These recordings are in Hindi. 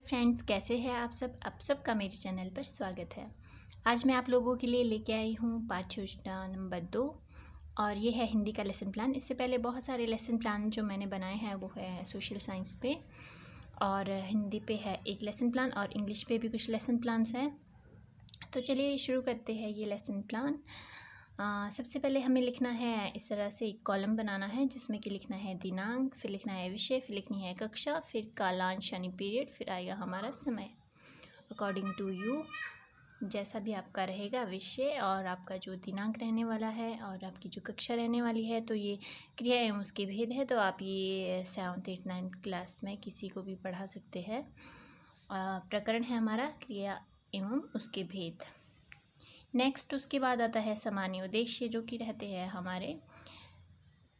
फ्रेंड्स, कैसे हैं आप सबका मेरे चैनल पर स्वागत है। आज मैं आप लोगों के लिए लेके आई हूँ पाठ्ययोजना नंबर 2 और ये है हिंदी का लेसन प्लान। इससे पहले बहुत सारे लेसन प्लान जो मैंने बनाए हैं वो है सोशल साइंस पे और हिंदी पे है एक लेसन प्लान और इंग्लिश पे भी कुछ लेसन प्लान्स हैं। तो चलिए शुरू करते हैं ये लेसन प्लान। सबसे पहले हमें लिखना है इस तरह से एक कॉलम बनाना है जिसमें कि लिखना है दिनांक, फिर लिखना है विषय, फिर लिखनी है कक्षा, फिर कालांश यानी पीरियड, फिर आएगा हमारा समय अकॉर्डिंग टू यू। जैसा भी आपका रहेगा विषय और आपका जो दिनांक रहने वाला है और आपकी जो कक्षा रहने वाली है, तो ये क्रिया एवं उसके भेद है। तो आप ये 7th 8th 9th क्लास में किसी को भी पढ़ा सकते हैं। प्रकरण है हमारा क्रिया एवं उसके भेद। नेक्स्ट उसके बाद आता है सामान्य उद्देश्य, जो कि रहते हैं हमारे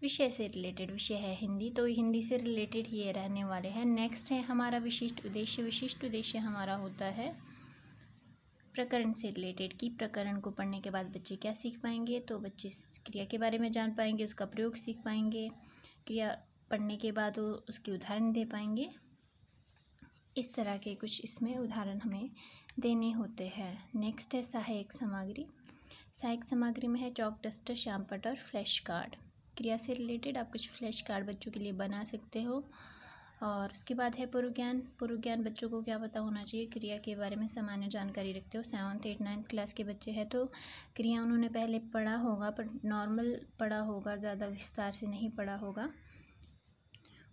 विषय से रिलेटेड। विषय है हिंदी, तो हिंदी से रिलेटेड ये रहने वाले हैं। नेक्स्ट है हमारा विशिष्ट उद्देश्य। विशिष्ट उद्देश्य हमारा होता है प्रकरण से रिलेटेड कि प्रकरण को पढ़ने के बाद बच्चे क्या सीख पाएंगे। तो बच्चे क्रिया के बारे में जान पाएंगे, उसका प्रयोग सीख पाएंगे, क्रिया पढ़ने के बाद वो उसके उदाहरण दे पाएंगे। इस तरह के कुछ इसमें उदाहरण हमें देने होते हैं। नेक्स्ट है सहायक सामग्री। सहायक सामग्री में है चॉक, डस्टर, श्याम पट्ट और फ्लैश कार्ड। क्रिया से रिलेटेड आप कुछ फ्लैश कार्ड बच्चों के लिए बना सकते हो। और उसके बाद है पूर्व ज्ञान। पूर्व ज्ञान बच्चों को क्या पता होना चाहिए, क्रिया के बारे में सामान्य जानकारी रखते हो। 7th 8th 9th क्लास के बच्चे हैं तो क्रिया उन्होंने पहले पढ़ा होगा, पर नॉर्मल पढ़ा होगा, ज़्यादा विस्तार से नहीं पढ़ा होगा।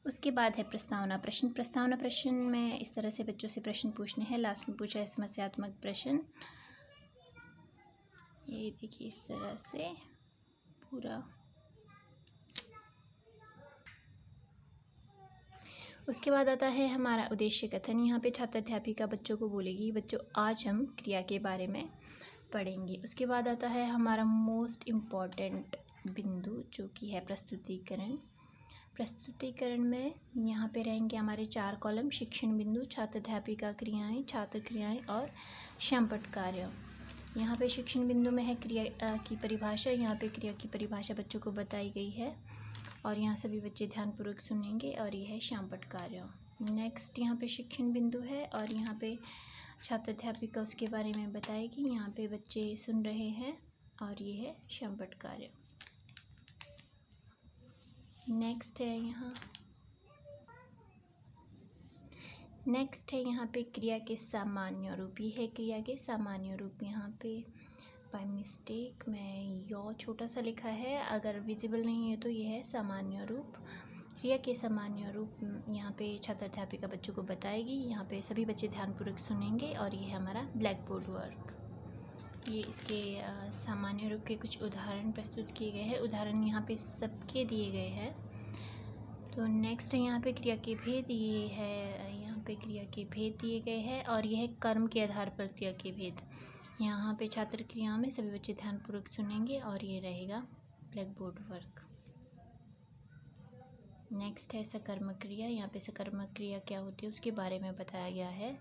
उसके बाद है प्रस्तावना प्रश्न। प्रस्तावना प्रश्न में इस तरह से बच्चों से प्रश्न पूछने हैं। लास्ट में पूछा है समस्यात्मक प्रश्न। ये देखिए इस तरह से पूरा। उसके बाद आता है हमारा उद्देश्य कथन। यहाँ पे छात्र अध्यापिका बच्चों को बोलेगी, बच्चों आज हम क्रिया के बारे में पढ़ेंगे। उसके बाद आता है हमारा मोस्ट इम्पॉर्टेंट बिंदु, जो कि है प्रस्तुतिकरण। प्रस्तुतिकरण में यहाँ पे रहेंगे हमारे 4 कॉलम: शिक्षण बिंदु, छात्र अध्यापिका क्रियाएँ, छात्र क्रियाएँ और श्यामपट्ट कार्य। यहाँ पे शिक्षण बिंदु में है क्रिया की परिभाषा। यहाँ पे क्रिया की परिभाषा बच्चों को बताई गई है और यहाँ सभी बच्चे ध्यानपूर्वक सुनेंगे। और ये है श्यामपट्ट कार्य। नेक्स्ट यहाँ पे शिक्षण बिंदु है और यहाँ पे छात्र अध्यापिका उसके बारे में बताएगी। यहाँ पे बच्चे सुन रहे हैं और ये है श्यामपट्ट कार्य। नेक्स्ट है यहाँ पे क्रिया के सामान्य रूप। ये है क्रिया के सामान्य रूप। यहाँ पे बाय मिस्टेक मैं यो छोटा सा लिखा है, अगर विजिबल नहीं है तो ये है सामान्य रूप। क्रिया के सामान्य रूप यहाँ पे छात्र अध्यापिका बच्चों को बताएगी। यहाँ पे सभी बच्चे ध्यानपूर्वक सुनेंगे और ये है हमारा ब्लैक बोर्ड वर्क। ये इसके सामान्य रूप के कुछ उदाहरण प्रस्तुत किए गए हैं। उदाहरण यहाँ पे सबके दिए गए हैं। तो नेक्स्ट है यहाँ पे क्रिया के भेद। ये है यहाँ पे क्रिया के भेद दिए गए हैं और यह है कर्म के आधार पर क्रिया के भेद। यहाँ पे छात्र क्रिया में सभी बच्चे ध्यानपूर्वक सुनेंगे और ये रहेगा ब्लैक बोर्ड वर्क। नेक्स्ट है सकर्मक क्रिया। यहाँ पे सकर्मक क्रिया क्या होती है उसके बारे में बताया गया है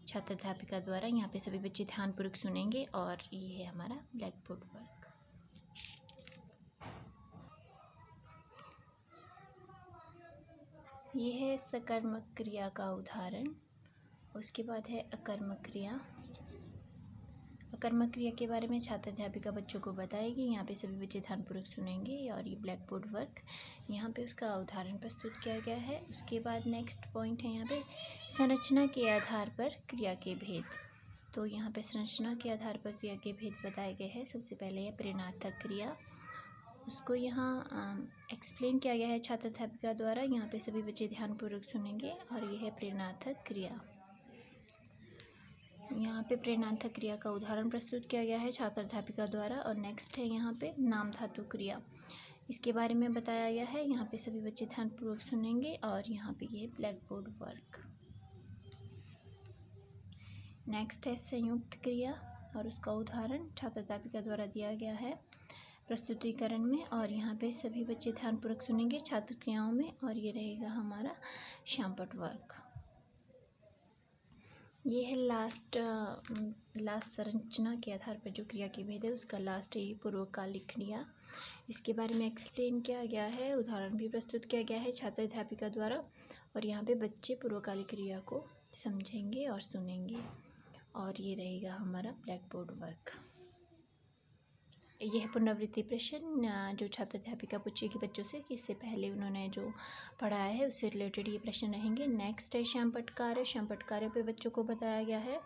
छात्र अध्यापिका द्वारा। यहाँ पे सभी बच्चे ध्यानपूर्वक सुनेंगे और ये है हमारा ब्लैक बोर्ड वर्क। ये है सकर्मक क्रिया का उदाहरण। उसके बाद है अकर्मक क्रिया। अकर्मक क्रिया के बारे में छात्र अध्यापिका बच्चों को बताएगी। यहाँ पे सभी बच्चे ध्यानपूर्वक सुनेंगे और ये ब्लैक बोर्ड वर्क। यहाँ पे उसका उदाहरण प्रस्तुत किया गया है। उसके बाद नेक्स्ट पॉइंट है यहाँ पे संरचना के आधार पर क्रिया के भेद। तो यहाँ पे संरचना के आधार पर क्रिया के भेद बताए गए हैं। सबसे पहले है प्रेरणार्थक क्रिया। उसको यहाँ एक्सप्लेन किया गया है छात्र अध्यापिका द्वारा। यहाँ पे सभी बच्चे ध्यानपूर्वक सुनेंगे और ये है प्रेरणार्थक क्रिया। यहाँ पे प्रेरणार्थक क्रिया का उदाहरण प्रस्तुत किया गया है छात्र अध्यापिका द्वारा। और नेक्स्ट है यहाँ पे नाम धातु क्रिया। इसके बारे में बताया गया है। यहाँ पे सभी बच्चे ध्यानपूर्वक सुनेंगे और यहाँ पे ये ब्लैक बोर्ड वर्क। नेक्स्ट है संयुक्त क्रिया और उसका उदाहरण छात्र अध्यापिका द्वारा दिया गया है प्रस्तुतिकरण में और यहाँ पे सभी बच्चे ध्यानपूर्वक सुनेंगे छात्र क्रियाओं में और ये रहेगा हमारा श्यामपट्ट वर्क। ये है लास्ट संरचना के आधार पर जो क्रिया के भेद है उसका लास्ट है ये पूर्वकालिक क्रिया। इसके बारे में एक्सप्लेन किया गया है, उदाहरण भी प्रस्तुत किया गया है छात्र अध्यापिका द्वारा और यहाँ पे बच्चे पूर्वकालिक क्रिया को समझेंगे और सुनेंगे। और ये रहेगा हमारा ब्लैक बोर्ड वर्क। यह पुनरावृत्ति प्रश्न जो छात्र अध्यापिका पूछेगी बच्चों से कि इससे पहले उन्होंने जो पढ़ाया है उससे रिलेटेड ये प्रश्न रहेंगे। नेक्स्ट है श्यामपट्ट कार्य। श्यामपट्ट कार्य पे बच्चों को बताया गया है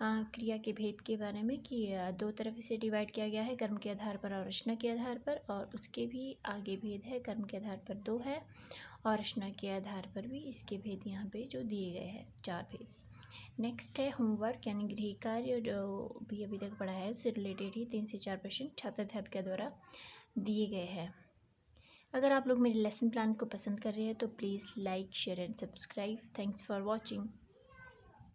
क्रिया के भेद के बारे में कि दो तरफ इसे डिवाइड किया गया है, कर्म के आधार पर और रचना के आधार पर, और उसके भी आगे भेद है। कर्म के आधार पर 2 है और रचना के आधार पर भी इसके भेद यहाँ पे जो दिए गए हैं 4 भेद। नेक्स्ट है होमवर्क यानी गृह कार्य, जो भी अभी तक पढ़ा है उससे रिलेटेड ही 3 से 4 प्रश्न छात्र अध्यापिका द्वारा दिए गए हैं। अगर आप लोग मेरे लेसन प्लान को पसंद कर रहे हैं तो please like, share and subscribe. Thanks for watching.